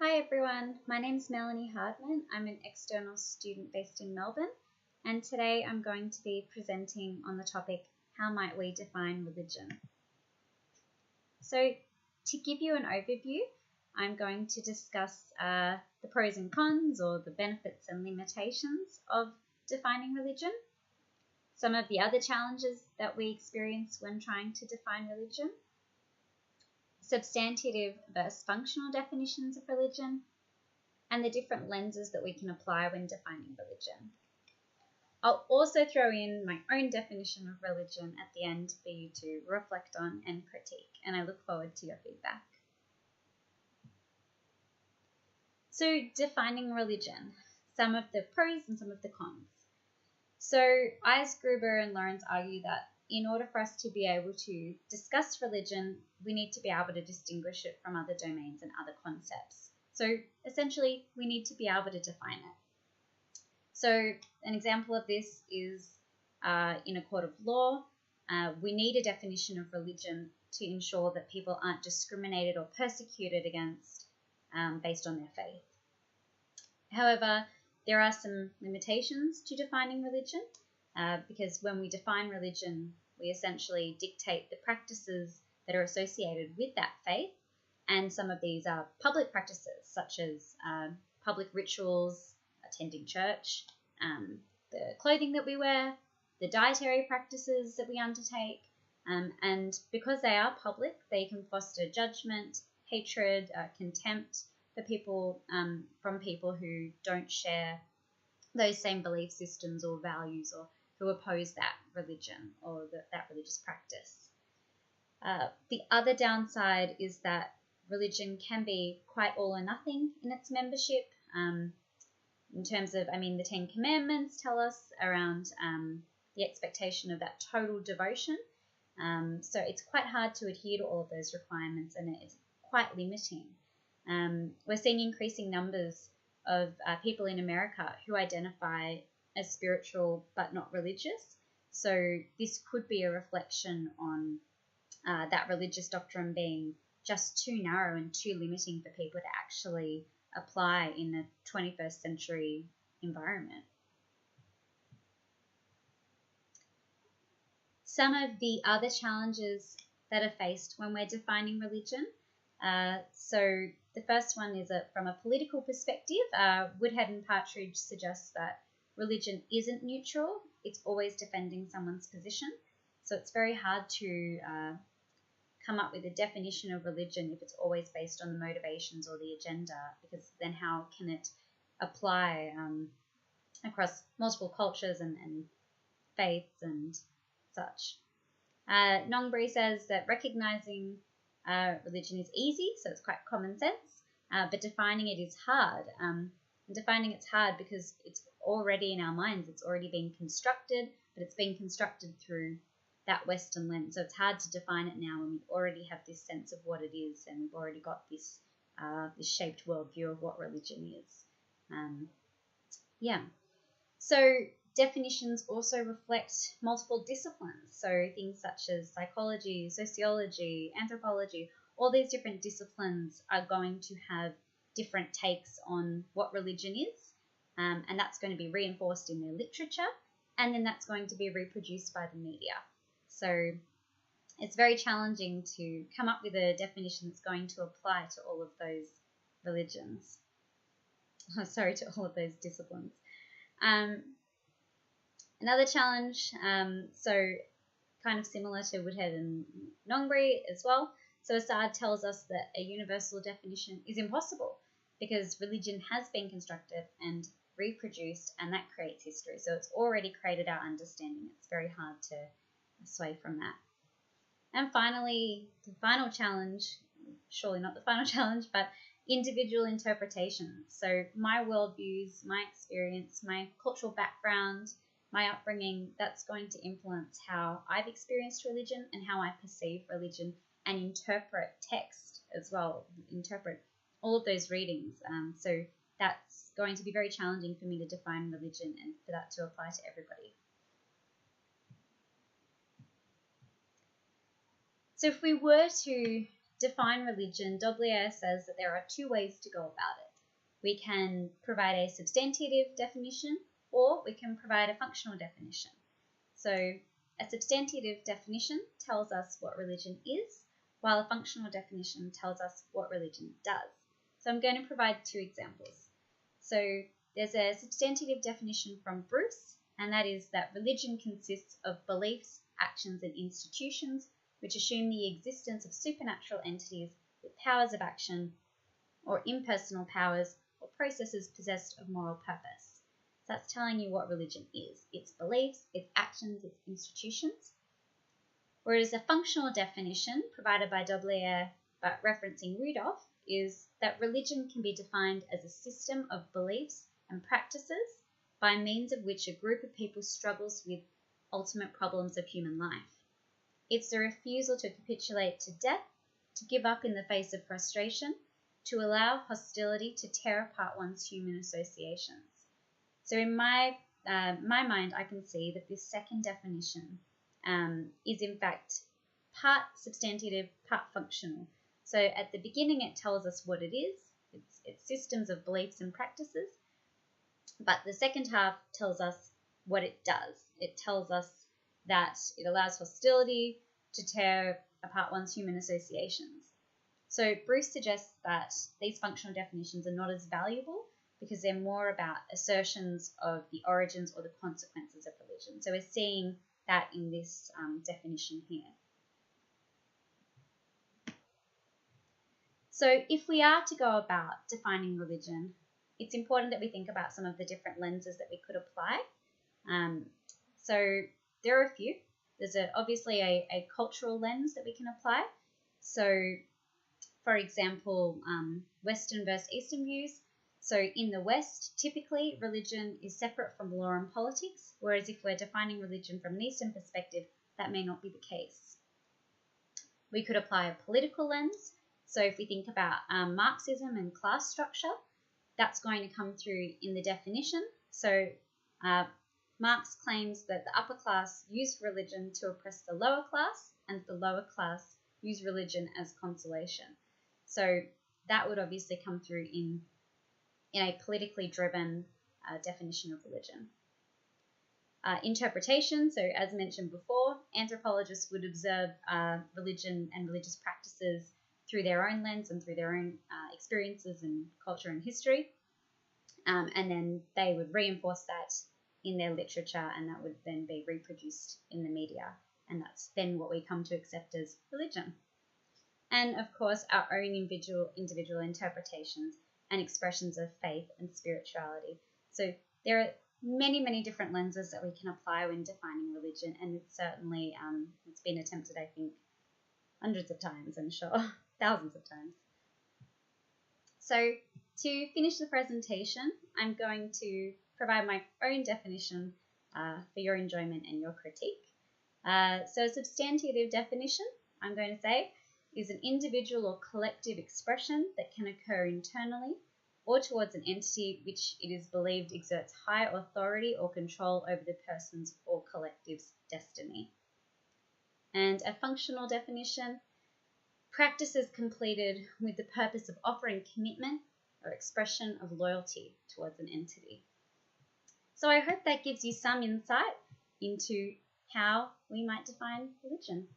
Hi everyone, my name is Melanie Hardman. I'm an external student based in Melbourne, and today I'm going to be presenting on the topic, how might we define religion? So to give you an overview, I'm going to discuss the pros and cons, or the benefits and limitations of defining religion, some of the other challenges that we experience when trying to define religion, substantive versus functional definitions of religion, and the different lenses that we can apply when defining religion. I'll also throw in my own definition of religion at the end for you to reflect on and critique, and I look forward to your feedback. So, defining religion, some of the pros and some of the cons. So, Eisgruber and Lawrence argue that in order for us to be able to discuss religion, we need to be able to distinguish it from other domains and other concepts. So essentially, we need to be able to define it. So an example of this is in a court of law, we need a definition of religion to ensure that people aren't discriminated or persecuted against based on their faith. However, there are some limitations to defining religion. Because when we define religion, we essentially dictate the practices that are associated with that faith, and some of these are public practices, such as public rituals, attending church, the clothing that we wear, the dietary practices that we undertake, and because they are public, they can foster judgment, hatred, contempt for people, from people who don't share those same belief systems or values, or who oppose that religion or that religious practice. The other downside is that religion can be quite all or nothing in its membership. In terms of, the 10 Commandments tell us around the expectation of that total devotion. So it's quite hard to adhere to all of those requirements, and it's quite limiting. We're seeing increasing numbers of people in America who identify as spiritual but not religious. So this could be a reflection on that religious doctrine being just too narrow and too limiting for people to actually apply in a 21st century environment. Some of the other challenges that are faced when we're defining religion. So the first one is from a political perspective. Woodhead and Partridge suggests that religion isn't neutral. It's always defending someone's position. So it's very hard to come up with a definition of religion if it's always based on the motivations or the agenda, because then how can it apply across multiple cultures and faiths and such. Nongbre says that recognizing religion is easy, so it's quite common sense, but defining it is hard. And defining it's hard because it's already in our minds, it's already been constructed, but it's been constructed through that Western lens. So it's hard to define it now when we already have this sense of what it is, and we've already got this shaped worldview of what religion is. So definitions also reflect multiple disciplines. So things such as psychology, sociology, anthropology, all these different disciplines are going to have different takes on what religion is, and that's going to be reinforced in their literature, and then that's going to be reproduced by the media. So it's very challenging to come up with a definition that's going to apply to all of those religions. To all of those disciplines. Another challenge, so kind of similar to Woodhead and Nongbre as well. So Assad tells us that a universal definition is impossible because religion has been constructed and reproduced, and that creates history. So it's already created our understanding. It's very hard to sway from that. And finally, the final challenge, surely not the final challenge, but individual interpretation. So my worldviews, my experience, my cultural background, my upbringing, that's going to influence how I've experienced religion and how I perceive religion and interpret text as well, interpret all of those readings. So that's going to be very challenging for me to define religion and for that to apply to everybody. So if we were to define religion, Doblier says that there are two ways to go about it. We can provide a substantive definition, or we can provide a functional definition. So a substantive definition tells us what religion is, while a functional definition tells us what religion does. So I'm going to provide two examples. So there's a substantive definition from Bruce, and that is that religion consists of beliefs, actions, and institutions which assume the existence of supernatural entities with powers of action or impersonal powers or processes possessed of moral purpose. So that's telling you what religion is. Its beliefs, its actions, its institutions. Whereas a functional definition provided by Doblier, but referencing Rudolph, is that religion can be defined as a system of beliefs and practices by means of which a group of people struggles with ultimate problems of human life. It's the refusal to capitulate to death, to give up in the face of frustration, to allow hostility to tear apart one's human associations. So in my mind, I can see that this second definition is in fact part substantive, part functional. So at the beginning, it tells us what it is. It's systems of beliefs and practices. But the second half tells us what it does. It tells us that it allows hostility to tear apart one's human associations. So Bruce suggests that these functional definitions are not as valuable because they're more about assertions of the origins or the consequences of religion. So we're seeing that in this definition here. So if we are to go about defining religion, it's important that we think about some of the different lenses that we could apply. So there are a few. There's obviously a cultural lens that we can apply. So, for example, Western versus Eastern views. So in the West, typically religion is separate from law and politics, whereas if we're defining religion from an Eastern perspective, that may not be the case. We could apply a political lens. So if we think about Marxism and class structure, that's going to come through in the definition. So Marx claims that the upper class used religion to oppress the lower class, and the lower class used religion as consolation. So that would obviously come through in a politically driven definition of religion. Interpretation, so as mentioned before, anthropologists would observe religion and religious practices through their own lens and through their own experiences and culture and history. And then they would reinforce that in their literature, and that would then be reproduced in the media. And that's then what we come to accept as religion. And of course, our own individual interpretations and expressions of faith and spirituality. So there are many, many different lenses that we can apply when defining religion, and it's certainly it's been attempted, I think, hundreds of times, I'm sure, thousands of times. So to finish the presentation, I'm going to provide my own definition for your enjoyment and your critique. So a substantive definition, I'm going to say, is an individual or collective expression that can occur internally or towards an entity which it is believed exerts high authority or control over the person's or collective's destiny. And a functional definition, practices completed with the purpose of offering commitment or expression of loyalty towards an entity. So I hope that gives you some insight into how we might define religion.